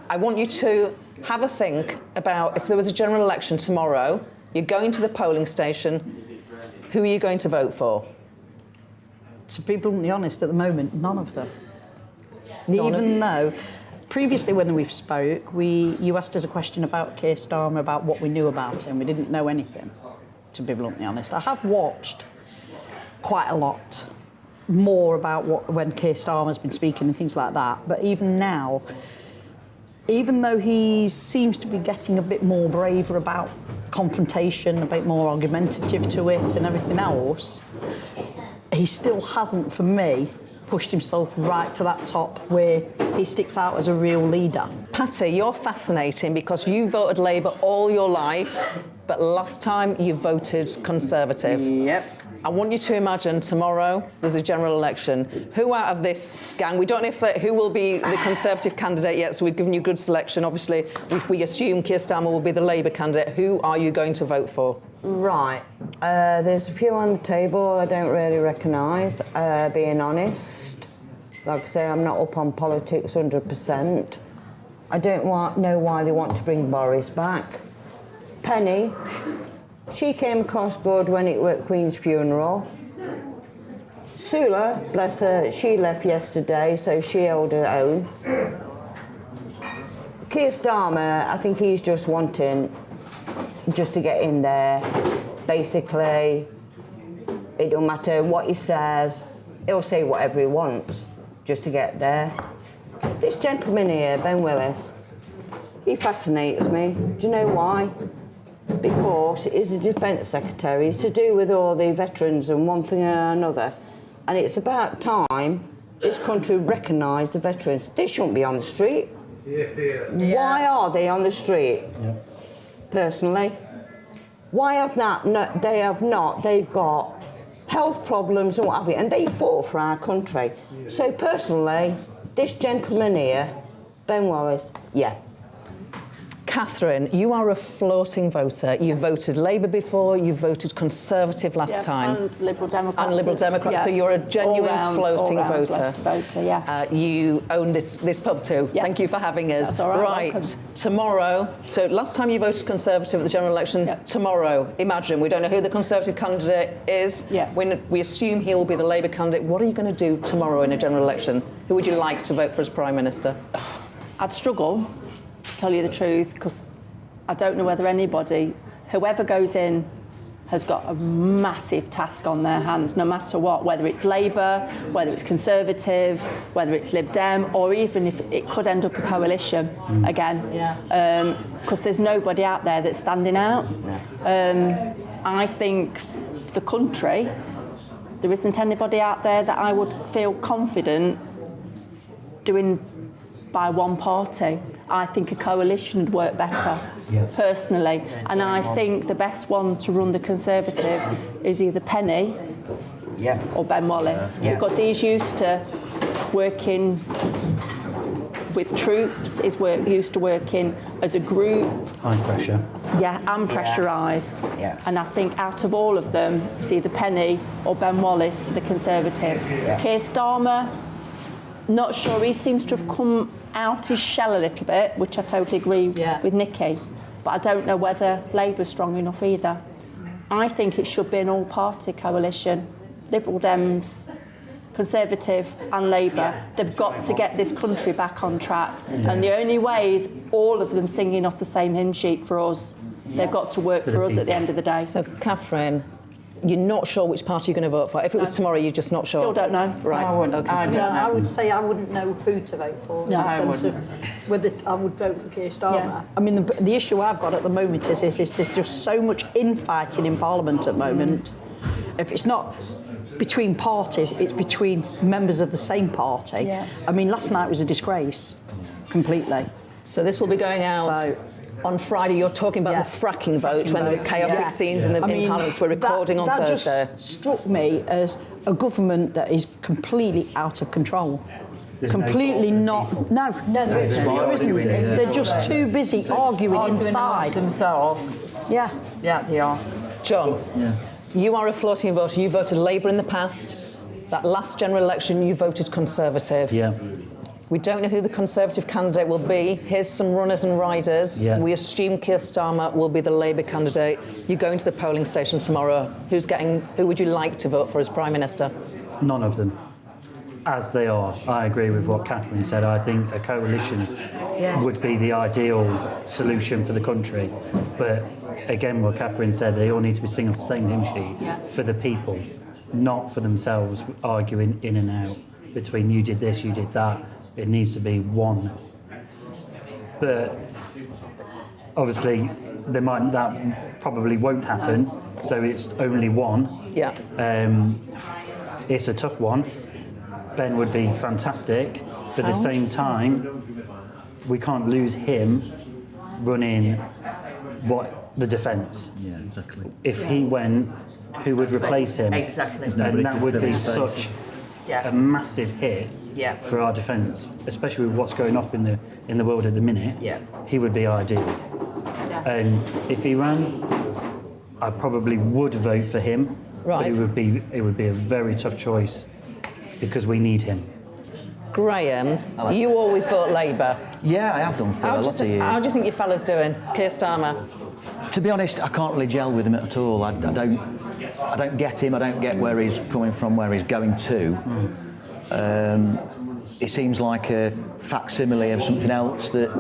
I want you to have a think about if there was a general election tomorrow, you're going to the polling station, who are you going to vote for? To be bluntly honest, at the moment, none of them. Even though previously when we've spoke, you asked us a question about Keir Starmer, about what we knew about him. We didn't know anything, to be bluntly honest. I have watched quite a lot more about when Keir Starmer's been speaking and things like that. But even now, even though he seems to be getting a bit more braver about confrontation, a bit more argumentative to it and everything else, he still hasn't, for me, pushed himself right to that top where he sticks out as a real leader. Patty, you're fascinating because you voted Labour all your life, but last time you voted Conservative. Yep. I want you to imagine tomorrow there's a general election. Who out of this gang, we don't know who will be the Conservative candidate yet, so we've given you good selection. Obviously, we assume Keir Starmer will be the Labour candidate. Who are you going to vote for? Right. There's a few on the table I don't really recognise, being honest. Like I say, I'm not up on politics 100%. I don't know why they want to bring Boris back. Penny, she came across good when it was Queen's funeral. Sula, bless her, she left yesterday, so she held her own. Keir Starmer, I think he's just wanting just to get in there. Basically, it don't matter what he says, he'll say whatever he wants just to get there. This gentleman here, Ben Willis, he fascinates me. Do you know why? Because he's the Defence Secretary. It's to do with all the veterans and one thing and another. And it's about time this country recognised the veterans. They shouldn't be on the street. Why are they on the street? Personally, why have not? No, they have not. They've got health problems and what have you, and they fought for our country. So personally, this gentleman here, Ben Wallace, Catherine, you are a floating voter. You've voted Labour before, you've voted Conservative last time. And Liberal Democrats. And Liberal Democrats, so you're a genuine floating voter. You own this pub too. Thank you for having us. That's all right. Right, tomorrow, so last time you voted Conservative at the general election, tomorrow, imagine, we don't know who the Conservative candidate is. We assume he'll be the Labour candidate. What are you going to do tomorrow in a general election? Who would you like to vote for as Prime Minister? I'd struggle, to tell you the truth, because I don't know whether anybody, whoever goes in, has got a massive task on their hands, no matter what, whether it's Labour, whether it's Conservative, whether it's Lib Dem, or even if it could end up a coalition again, because there's nobody out there that's standing out. I think for the country, there isn't anybody out there that I would feel confident doing by one party. I think a coalition would work better, personally. And I think the best one to run the Conservative is either Penny or Ben Wallace, because he's used to working with troops, he's used to working as a group. High pressure. And pressurised. And I think out of all of them, it's either Penny or Ben Wallace for the Conservatives. Keir Starmer, not sure. He seems to have come out his shell a little bit, which I totally agree with Nikki. But I don't know whether Labour's strong enough either. I think it should be an all-party coalition. Liberal Dems, Conservative and Labour. They've got to get this country back on track. And the only way is all of them singing off the same hymn sheet for us. They've got to work for us at the end of the day. So, Catherine, you're not sure which party you're going to vote for. If it was tomorrow, you're just not sure. Still don't know. Right. I wouldn't. Okay. I would say I wouldn't know who to vote for. No, in the I sense of whether I would vote for Keir Starmer. I mean, the issue I've got at the moment is there's just so much infighting in Parliament at the moment. If it's not between parties, it's between members of the same party. I mean, last night was a disgrace, completely. So this will be going out on Friday. You're talking about the fracking vote when there was chaotic scenes in Parliament. We're recording on Thursday. That just struck me as a government that is completely out of control. completely not. No, there isn't. They're just too busy arguing inside themselves. Yeah, they are. John, you are a floating voter. You voted Labour in the past. That last general election, you voted Conservative. Yeah. We don't know who the Conservative candidate will be. Here's some runners and riders. Yeah. We assume Keir Starmer will be the Labour candidate. You go into the polling station tomorrow. Who would you like to vote for as Prime Minister? None of them. As they are. I agree with what Catherine said. I think a coalition would be the ideal solution for the country. But again, what Catherine said, they all need to be singing off the same hymn sheet for the people, not for themselves, arguing in and out between you did this, you did that. It needs to be one. But obviously, that probably won't happen. So it's only one. Yeah. It's a tough one. Ben would be fantastic, but at the same time, we can't lose him running the defence. Yeah, exactly. If he went, who would replace him? Exactly. And that would be such a massive hit for our defence, especially with what's going off in the world at the minute. Yeah. He would be ideal. And if he ran, I probably would vote for him. Right. But it would be a very tough choice because we need him. Graham, you always vote Labour. Yeah, I have done for a lot of years. How do you think your fella's doing, Keir Starmer? To be honest, I can't really gel with him at all. I don't get him. I don't get where he's coming from, where he's going to. It seems like a facsimile of something else that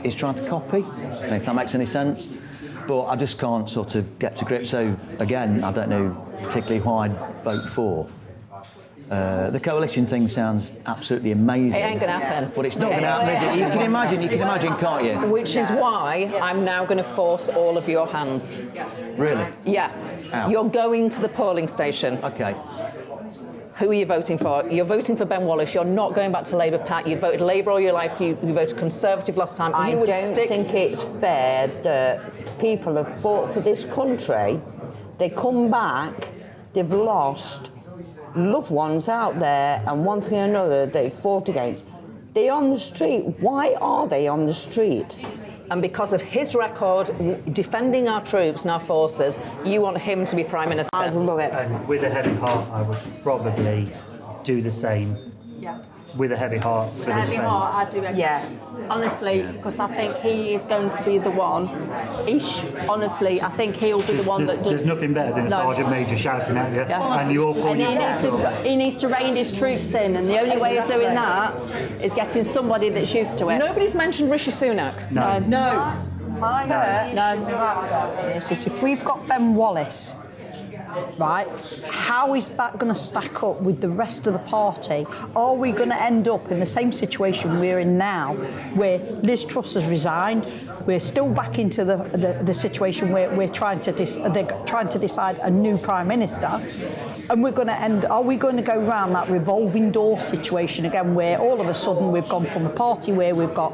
he's trying to copy, if that makes any sense. But I just can't sort of get to grips. So again, I don't know particularly who I'd vote for. The coalition thing sounds absolutely amazing. It ain't going to happen. But it's not going to happen, is it? You can imagine, can't you? Which is why I'm now going to force all of your hands. Really? Yeah. Ow. You're going to the polling station. Okay. Who are you voting for? You're voting for Ben Wallace. You're not going back to Labour, Pat. You voted Labour all your life. You voted Conservative last time. I don't think it's fair that people have fought for this country. They come back, they've lost loved ones out there, and one thing or another they fought against. They're on the street. Why are they on the street? And because of his record defending our troops and our forces, you want him to be Prime Minister. I love it. And with a heavy heart, I would probably do the same. Yeah. With a heavy heart for the Heavy defence. heart, I do agree. Yeah. Honestly, because I think he is going to be the one. Honestly, I think he'll be the one that does. There's nothing better than Sergeant Major shouting at you, and you all pull And your he needs to rein his troops in, and the only way of doing that is getting somebody that's used to it. Nobody's mentioned Rishi Sunak. No. It's just if we've got Ben Wallace, right, how is that going to stack up with the rest of the party? Are we going to end up in the same situation we're in now, where Liz Truss has resigned? We're still back into the situation where we're trying to decide a new Prime Minister, and we're going to end. Are we going to go round that revolving door situation again, where all of a sudden we've gone from a party where we've got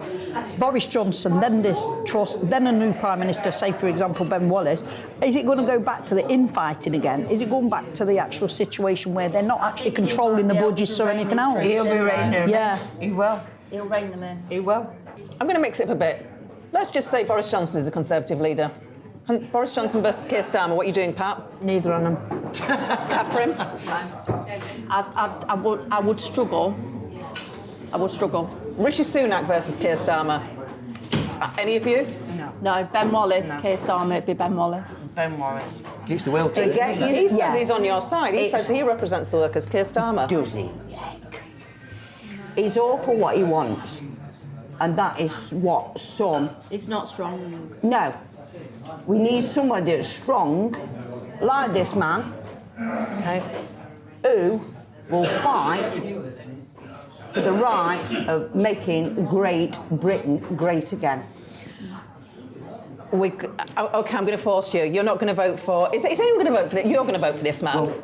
Boris Johnson, then Liz Truss, then a new Prime Minister, say for example Ben Wallace? Is it going to go back to the infighting again? Is it going back to the actual situation where they're not actually controlling the budgets or anything else? He'll be reining them in. Yeah. He will. He'll rein them in. He will. I'm going to mix it up a bit. Let's just say Boris Johnson is a Conservative leader. Boris Johnson versus Keir Starmer. What are you doing, Pat? Neither of them. Catherine? I would struggle. Rishi Sunak versus Keir Starmer. Any of you? No, Ben Wallace, Keir Starmer, it'd be Ben Wallace. Ben Wallace. Keeps the will to. He says he's on your side. He says he represents the workers, Keir Starmer. Does he? He's all for what he wants. And that is what some... It's not strong. No. We need somebody that's strong, like this man, okay, who will fight for the right of making Great Britain great again. Okay, I'm going to force you. You're not going to vote for... Is anyone going to vote for this? You're going to vote for this man? Well,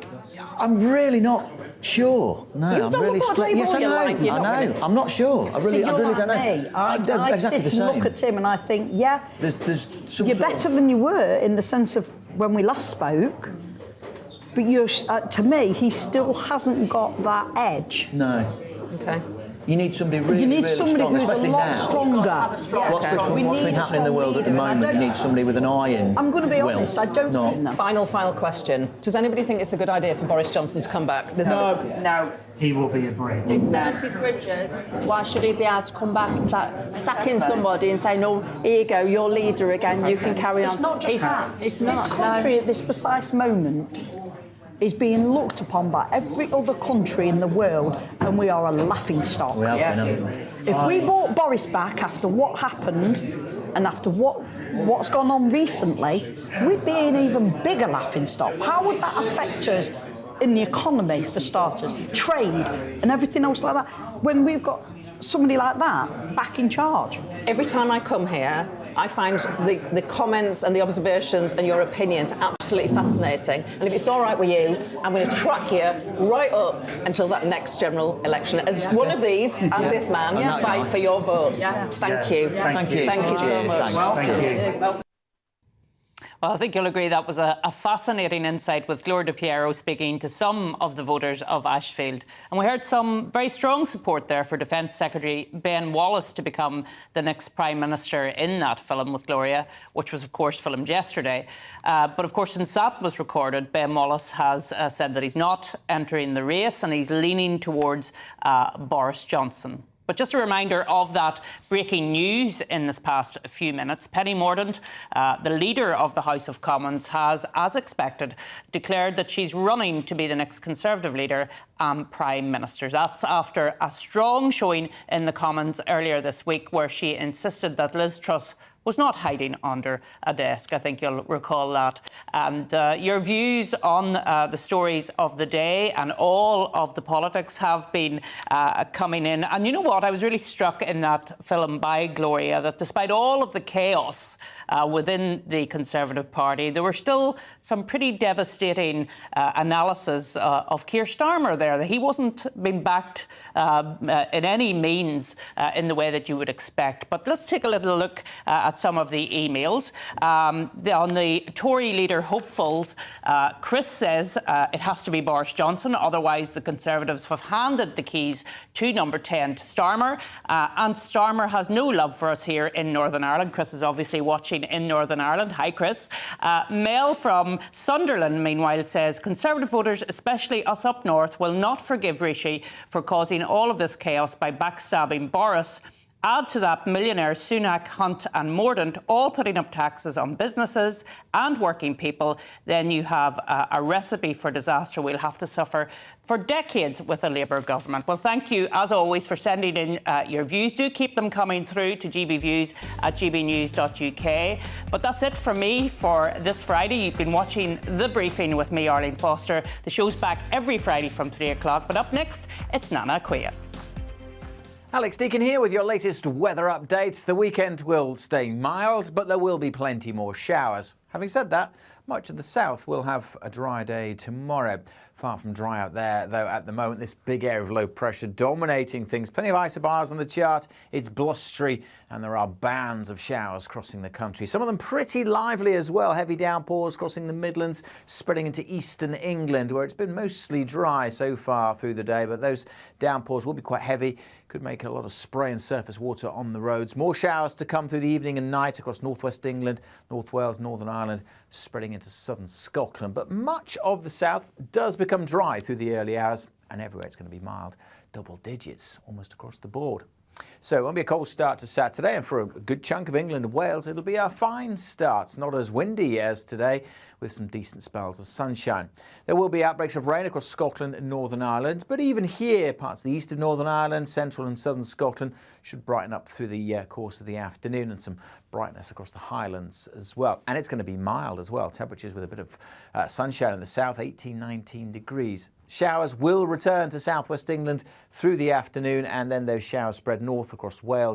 I'm really not sure. No, You've I'm really split. Yes, I know. I'm not sure. I really don't know. I exactly sit and look at him and I think, there's you're better than you were in the sense of when we last spoke, but to me, he still hasn't got that edge. No. Okay. You need somebody really, you need really somebody strong, who's especially a lot now. stronger. What's been happening in the world at the moment? You need somebody with an iron. I'm going to be honest, I don't see them. Final question. Does anybody think it's a good idea for Boris Johnson to come back? No. He will be a bridge. He's burnt his bridges. Why should he be able to come back? It's like sacking somebody and saying, "No, here you go, you're leader again. You can carry on." It's not just that. It's not. This country at this precise moment is being looked upon by every other country in the world, and we are a laughing stock. We have been, haven't we? If we brought Boris back after what happened and after what's gone on recently, we'd be an even bigger laughing stock. How would that affect us in the economy, for starters, trade and everything else like that, when we've got somebody like that back in charge? Every time I come here, I find the comments and the observations and your opinions absolutely fascinating. And if it's all right with you, I'm going to track you right up until that next general election. As one of these and this man fight for your votes. Thank you. Thank you. Thank you so much. Thank you. Well, I think you'll agree that was a fascinating insight with Gloria DePiero speaking to some of the voters of Ashfield. And we heard some very strong support there for Defence Secretary Ben Wallace to become the next Prime Minister in that film with Gloria, which was, of course, filmed yesterday. But, of course, since that was recorded, Ben Wallace has said that he's not entering the race and he's leaning towards Boris Johnson. But just a reminder of that breaking news in this past few minutes. Penny Mordaunt, the leader of the House of Commons, has, as expected, declared that she's running to be the next Conservative leader and Prime Minister. That's after a strong showing in the Commons earlier this week where she insisted that Liz Truss was not hiding under a desk. I think you'll recall that. And your views on the stories of the day and all of the politics have been coming in. And you know what? I was really struck in that film by Gloria that despite all of the chaos within the Conservative Party, there were still some pretty devastating analysis of Keir Starmer there, that he wasn't being backed in any means in the way that you would expect. But let's take a little look at some of the emails. On the Tory leader hopefuls, Chris says it has to be Boris Johnson, otherwise the Conservatives have handed the keys to number 10 to Starmer, and Starmer has no love for us here in Northern Ireland. Chris is obviously watching in Northern Ireland. Hi, Chris. Mel from Sunderland, meanwhile, says Conservative voters, especially us up north, will not forgive Rishi for causing all of this chaos by backstabbing Boris. Add to that millionaire Sunak, Hunt and Mordaunt all putting up taxes on businesses and working people, then you have a recipe for disaster we'll have to suffer for decades with a Labour government. Well, thank you, as always, for sending in your views. Do keep them coming through to gbviews@gbnews.uk. But that's it from me for this Friday. You've been watching The Briefing with me, Arlene Foster. The show's back every Friday from 3 o'clock. But up next, it's Nana Quia. Alex Deakin here with your latest weather updates. The weekend will stay mild, but there will be plenty more showers. Having said that, much of the south will have a dry day tomorrow. Far from dry out there, though, at the moment. This big area of low pressure dominating things. Plenty of isobars on the chart. It's blustery, and there are bands of showers crossing the country. Some of them pretty lively as well. Heavy downpours crossing the Midlands, spreading into eastern England, where it's been mostly dry so far through the day. But those downpours will be quite heavy. Could make a lot of spray and surface water on the roads. More showers to come through the evening and night across northwest England, North Wales, Northern Ireland, spreading into southern Scotland. But much of the south does become dry through the early hours, and everywhere it's going to be mild, double digits almost across the board. So it won't be a cold start to Saturday, and for a good chunk of England and Wales, it'll be a fine start. It's not as windy as today, with some decent spells of sunshine. There will be outbreaks of rain across Scotland and Northern Ireland, but even here, parts of the east of Northern Ireland, central and southern Scotland should brighten up through the course of the afternoon, and some brightness across the Highlands as well. And it's going to be mild as well. Temperatures with a bit of sunshine in the south, 18, 19 degrees. Showers will return to southwest England through the afternoon, and then those showers spread north across Wales.